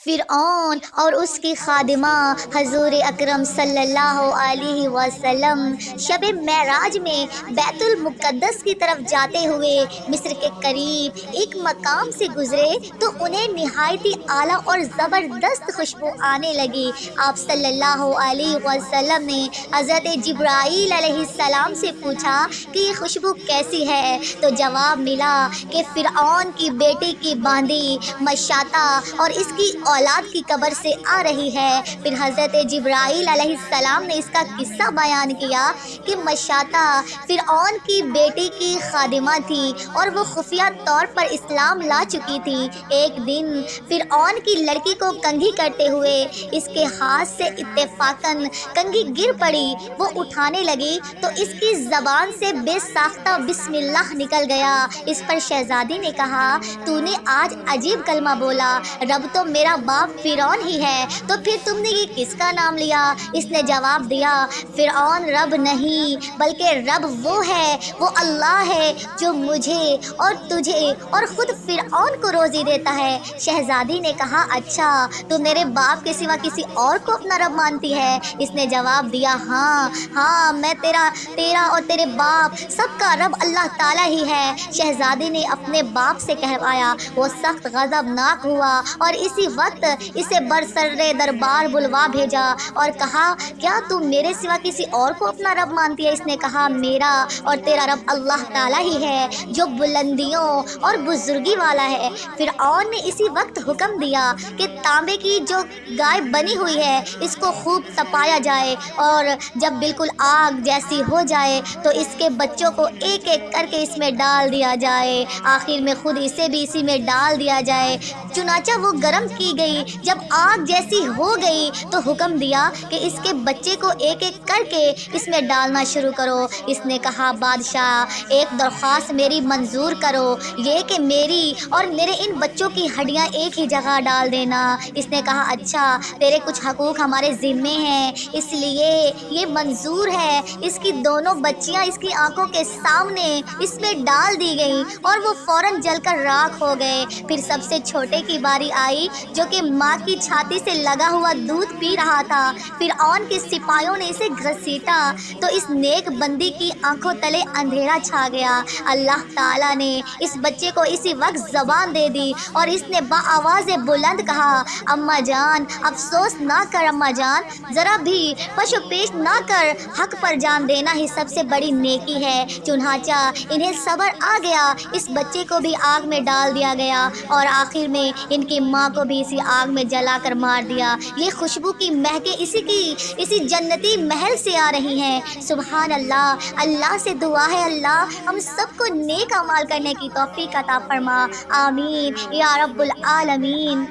فرعون اور اس کی خادمہ حضور اکرم صلی اللہ علیہ وسلم شب معراج میں بیت المقدس کی طرف جاتے ہوئے مصر کے قریب ایک مقام سے گزرے تو انہیں نہایت ہی اعلیٰ اور زبردست خوشبو آنے لگی۔ آپ صلی اللہ علیہ وسلم نے حضرت جبرائیل علیہ السلام سے پوچھا کہ یہ خوشبو کیسی ہے؟ تو جواب ملا کہ فرعون کی بیٹی کی باندی مشاطہ اور اس کی اولاد کی قبر سے آ رہی ہے۔ پھر حضرت جبرائیل علیہ السلام نے اس کا قصہ بیان کیا کہ مشاطہ فرعون کی بیٹی کی خادمہ تھی اور وہ خفیہ طور پر اسلام لا چکی تھی۔ ایک دن فرعون کی لڑکی کو کنگھی کرتے ہوئے اس کے ہاتھ سے اتفاقاً کنگھی گر پڑی۔ وہ اٹھانے لگی تو اس کی زبان سے بے ساختہ بسم اللہ نکل گیا۔ اس پر شہزادی نے کہا، تو نے آج عجیب کلمہ بولا، رب تو میرا باپ فرعون ہی ہے، تو پھر تم نے یہ کس کا نام لیا؟ اس نے جواب دیا، فرعون رب نہیں بلکہ رب وہ ہے، وہ اللہ ہے جو مجھے اور تجھے اور خود فرعون کو روزی دیتا ہے۔ شہزادی نے کہا، اچھا تو میرے باپ کے سوا کسی اور کو اپنا رب مانتی ہے؟ اس نے جواب دیا، ہاں میں تیرا اور تیرے باپ سب کا رب اللہ تعالیٰ ہی ہے۔ شہزادی نے اپنے باپ سے کہوایا، وہ سخت غضبناک ہوا اور اسی وقت اسے برسر دربار بلوا بھیجا اور کہا، کیا تم میرے سوا کسی اور کو اپنا رب مانتی ہے؟ اس نے کہا، میرا اور تیرا رب اللہ تعالیٰ ہی ہے جو بلندیوں اور بزرگی والا ہے۔ فرعون نے اسی وقت حکم دیا کہ تانبے کی جو گائے بنی ہوئی ہے اس کو خوب تپایا جائے اور جب بالکل آگ جیسی ہو جائے تو اس کے بچوں کو ایک ایک کر کے اس میں ڈال دیا جائے، آخر میں خود اسے بھی اسی میں ڈال دیا جائے۔ چنانچہ وہ گرم کی گئی، جب آگ جیسی ہو گئی تو حکم دیا کہ اس کے بچے کو ایک ایک کر کے اس میں ڈالنا شروع کرو۔ اس نے کہا، بادشاہ ایک درخواست میری منظور کرو، یہ کہ میری اور میرے ان بچوں کی ہڈیاں ایک ہی جگہ ڈال دینا۔ اس نے کہا، اچھا تیرے کچھ حقوق ہمارے ذمے ہیں اس لیے یہ منظور ہے۔ اس کی دونوں بچیاں اس کی آنکھوں کے سامنے اس میں ڈال دی گئیں اور وہ فوراً جل کر راکھ ہو گئے۔ پھر سب سے چھوٹے کی باری آئی جو کہ ماں کی چھاتی سے لگا ہوا دودھ پی رہا تھا۔ فرعون کے سپاہیوں نے اسے گھسیٹا تو اس نیک بندی کی آنکھوں تلے اندھیرا چھا گیا۔ اللہ تعالیٰ نے اس بچے کو اسی وقت زبان دے دی اور اس نے بآواز بلند کہا، اماں جان افسوس نہ کر، اماں جان ذرا بھی پشو پیش نہ کر، حق پر جان دینا ہی سب سے بڑی نیکی ہے۔ چنانچہ انہیں صبر آ گیا، اس بچے کو بھی آگ میں ڈال دیا گیا اور آخر میں ان کی ماں کو بھی اسی آگ میں جلا کر مار دیا۔ یہ خوشبو کی مہکیں اسی جنتی محل سے آ رہی ہیں۔ سبحان اللہ۔ اللہ سے دعا ہے، اللہ ہم سب کو نیک اعمال کرنے کی توفیق عطا فرما، آمین یا رب العالمین۔